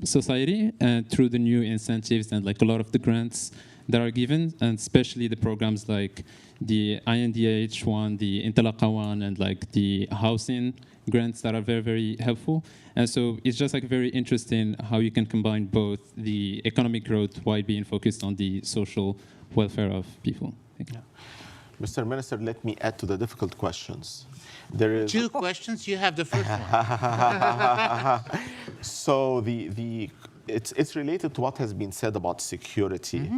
society, and through the new incentives and like a lot of the grants that are given, and especially the programs like the INDH one, the Intalaqa one, and like the housing grants that are very, very helpful. And so it's just like very interesting how you can combine both the economic growth while being focused on the social welfare of people. Thank you. Yeah. Mr. Minister, let me add to the difficult questions. There is 2 questions. You have the first one. So it's related to what has been said about security.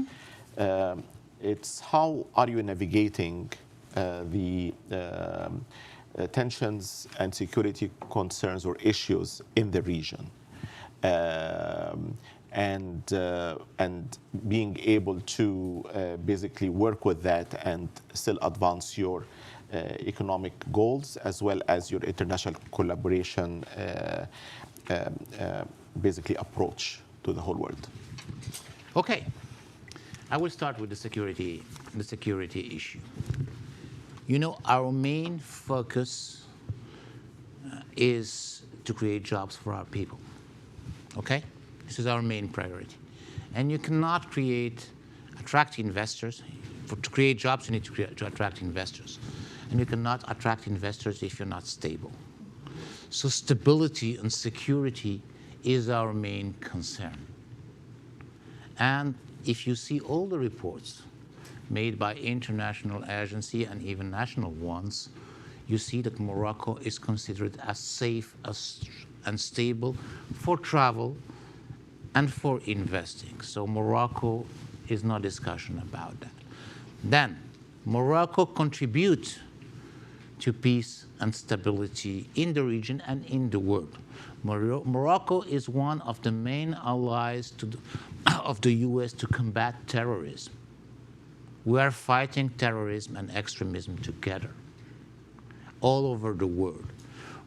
It's how are you navigating the tensions and security concerns or issues in the region, and being able to basically work with that and still advance your economic goals as well as your international collaboration basically approach to the whole world. Okay, I will start with the security issue. You know, our main focus is to create jobs for our people. Okay, this is our main priority, and you cannot attract investors. To create jobs, you need to attract investors, and you cannot attract investors if you're not stable. So stability and security is our main concern. And if you see all the reports made by international agencies and even national ones, you see that Morocco is considered as safe and stable for travel and for investing. So Morocco is no discussion about that. Then, Morocco contributes to peace and stability in the region and in the world. Morocco is one of the main allies of the US to combat terrorism. We are fighting terrorism and extremism together all over the world.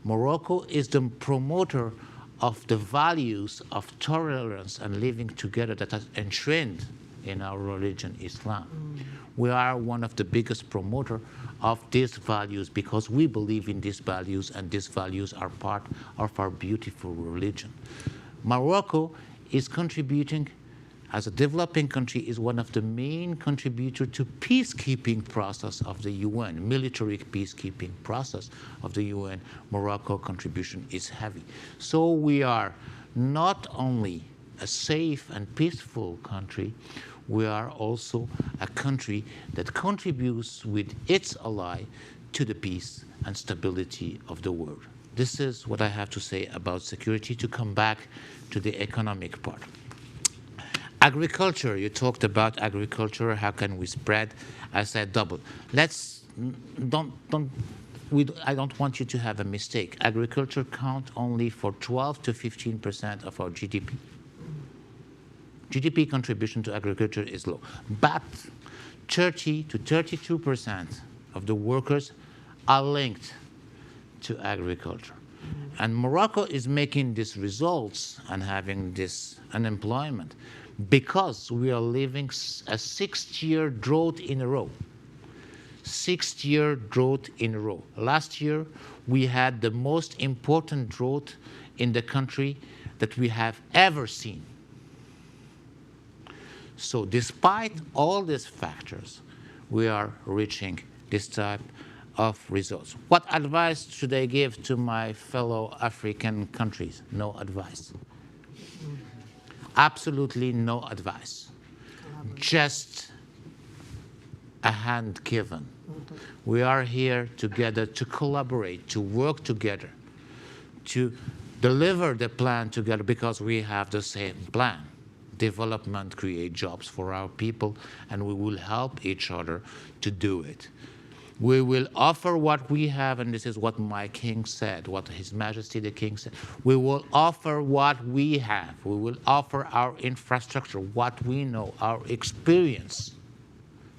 Morocco is the promoter of the values of tolerance and living together that are enshrined in our religion, Islam. We are one of the biggest promoters of these values because we believe in these values, and these values are part of our beautiful religion. Morocco is contributing, as a developing country, is one of the main contributors to peacekeeping process of the UN, military peacekeeping process of the UN. Morocco contribution is heavy. So we are not only a safe and peaceful country, we are also a country that contributes with its ally to the peace and stability of the world. This is what I have to say about security. To come back to the economic part. Agriculture, you talked about agriculture, how can we spread? I said double. I don't want you to have a mistake. Agriculture counts only for 12 to 15% of our GDP. GDP contribution to agriculture is low, but 30 to 32% of the workers are linked to agriculture. And Morocco is making these results and having this unemployment because we are living a 6-year drought in a row. 6-year drought in a row. Last year, we had the most important drought in the country that we have ever seen. So despite all these factors, we are reaching this type of results. What advice should I give to my fellow African countries? No advice. Absolutely no advice. Just a hand given. We are here together to collaborate, to work together, to deliver the plan together because we have the same plan. Development, create jobs for our people, and we will help each other to do it. We will offer what we have, and this is what my king said, what His Majesty the King said. We will offer what we have. We will offer our infrastructure, what we know, our experience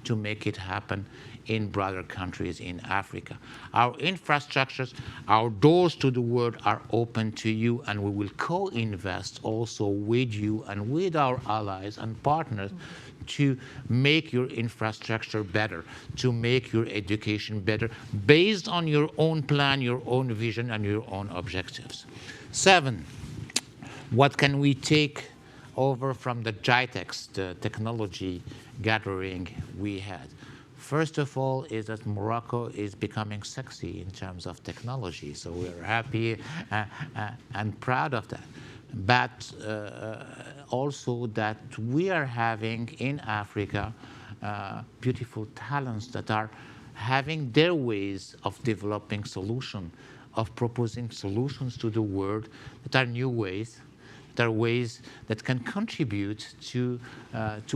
to make it happen in broader countries in Africa. Our infrastructures, our doors to the world are open to you, and we will co-invest also with you and with our allies and partners to make your infrastructure better, to make your education better, based on your own plan, your own vision, and your own objectives. 7, what can we take over from the GITEX, the technology gathering we had? First of all is that Morocco is becoming sexy in terms of technology, so we're happy and proud of that. But also that we are having in Africa beautiful talents that are having their ways of developing solutions, of proposing solutions to the world that are new ways, there are ways that can contribute to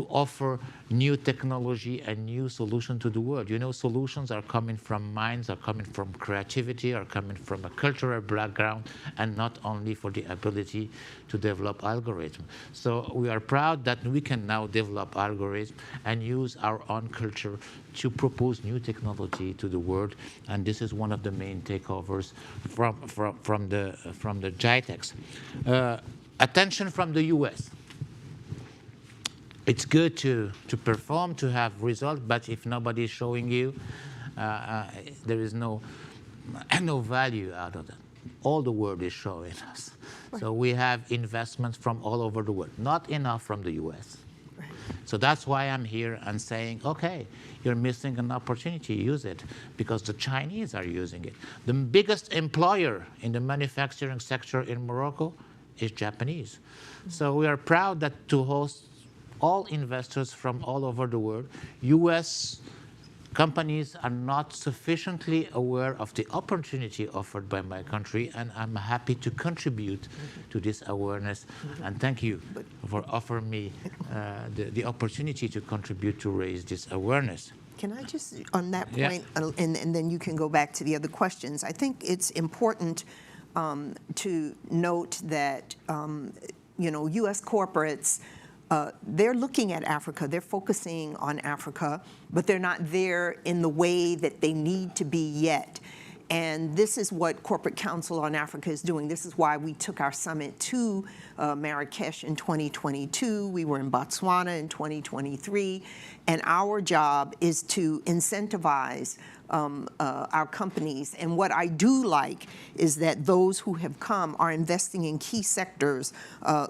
offer new technology and new solution to the world. You know, solutions are coming from minds, are coming from creativity, are coming from a cultural background, and not only for the ability to develop algorithms. So we are proud that we can now develop algorithms and use our own culture to propose new technology to the world, and this is one of the main takeovers from the GITEX. Attention from the US. It's good to perform, to have results, but if nobody is showing you, there is no value out of that. All the world is showing us. Right. So we have investments from all over the world, not enough from the US. Right. So that's why I'm here and saying, okay, you're missing an opportunity, use it, because the Chinese are using it. The biggest employer in the manufacturing sector in Morocco is Japanese. So we are proud that to host all investors from all over the world. US companies are not sufficiently aware of the opportunity offered by my country, and I'm happy to contribute to this awareness. And thank you for offering me the opportunity to contribute to raise this awareness. Can I just, on that point, and then you can go back to the other questions. I think it's important to note that, you know, U.S. corporates, they're looking at Africa, they're focusing on Africa, but they're not there in the way that they need to be yet. And this is what Corporate Council on Africa is doing. This is why we took our summit to Marrakesh in 2022. We were in Botswana in 2023. And our job is to incentivize our companies. And what I do like is that those who have come are investing in key sectors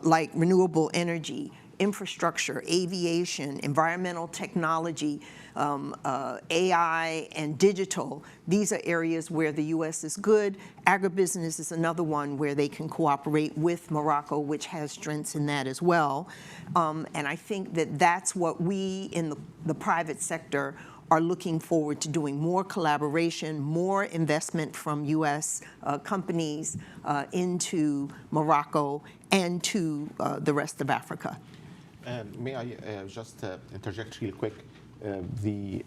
like renewable energy, infrastructure, aviation, environmental technology, AI, and digital. These are areas where the U.S. is good. Agribusiness is another one where they can cooperate with Morocco, which has strengths in that as well. And I think that that's what we in the private sector are looking forward to doing: more collaboration, more investment from U.S. companies into Morocco and to the rest of Africa. May I just interject real quick? The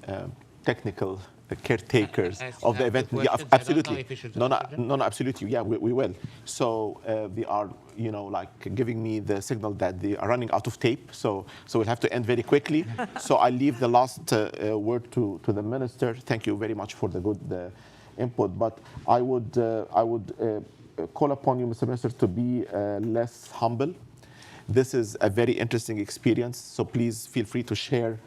technical caretakers of the event. Yeah, absolutely. No, absolutely. Yeah, we will. So they are, you know, like giving me the signal that they are running out of tape. So we'll have to end very quickly. So I leave the last word to the minister. Thank you very much for the good input. But I would call upon you, Mr. Minister, to be less humble. This is a very interesting experience. So please feel free to share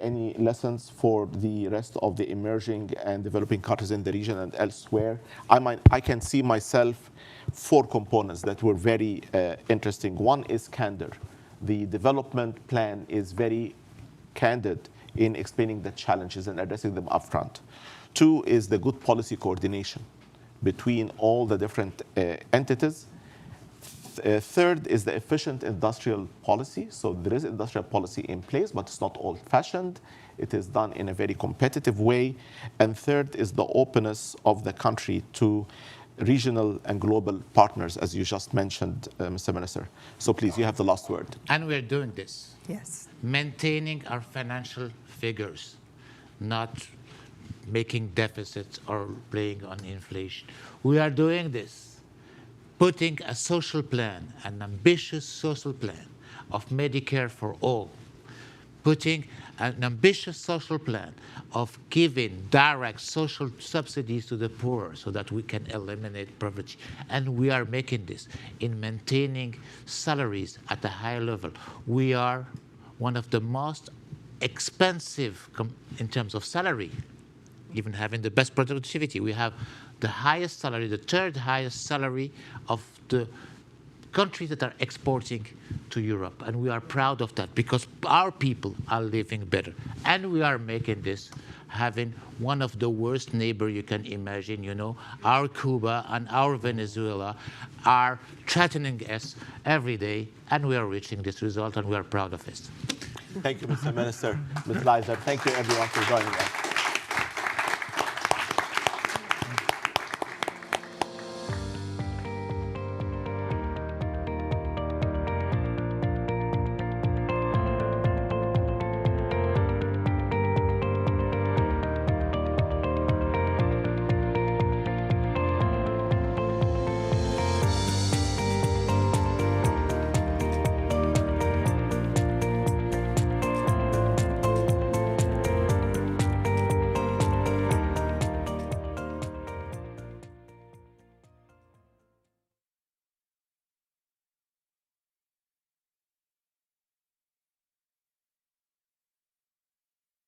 any lessons for the rest of the emerging and developing countries in the region and elsewhere. I can see myself 4 components that were very interesting. One is candor. The development plan is very candid in explaining the challenges and addressing them upfront. 2 is the good policy coordination between all the different entities. 3rd is the efficient industrial policy. So there is industrial policy in place, but it's not old-fashioned. It is done in a very competitive way. And 3rd is the openness of the country to regional and global partners, as you just mentioned, Mr. Minister. So please, you have the last word. And we're doing this. Yes. Maintaining our financial figures, not making deficits or playing on inflation. We are doing this. Putting a social plan, an ambitious social plan of Medicare for all, putting an ambitious social plan of giving direct social subsidies to the poor so that we can eliminate poverty. And we are making this in maintaining salaries at a high level. We are one of the most expensive in terms of salary, even having the best productivity. We have the highest salary, the 3rd highest salary of the countries that are exporting to Europe. And we are proud of that because our people are living better. And we are making this having one of the worst neighbors you can imagine. You know, our Cuba and our Venezuela are threatening us every day, and we are reaching this result, and we are proud of it. Thank you, Mr. Minister. Ms. Liza, thank you, everyone, for joining us.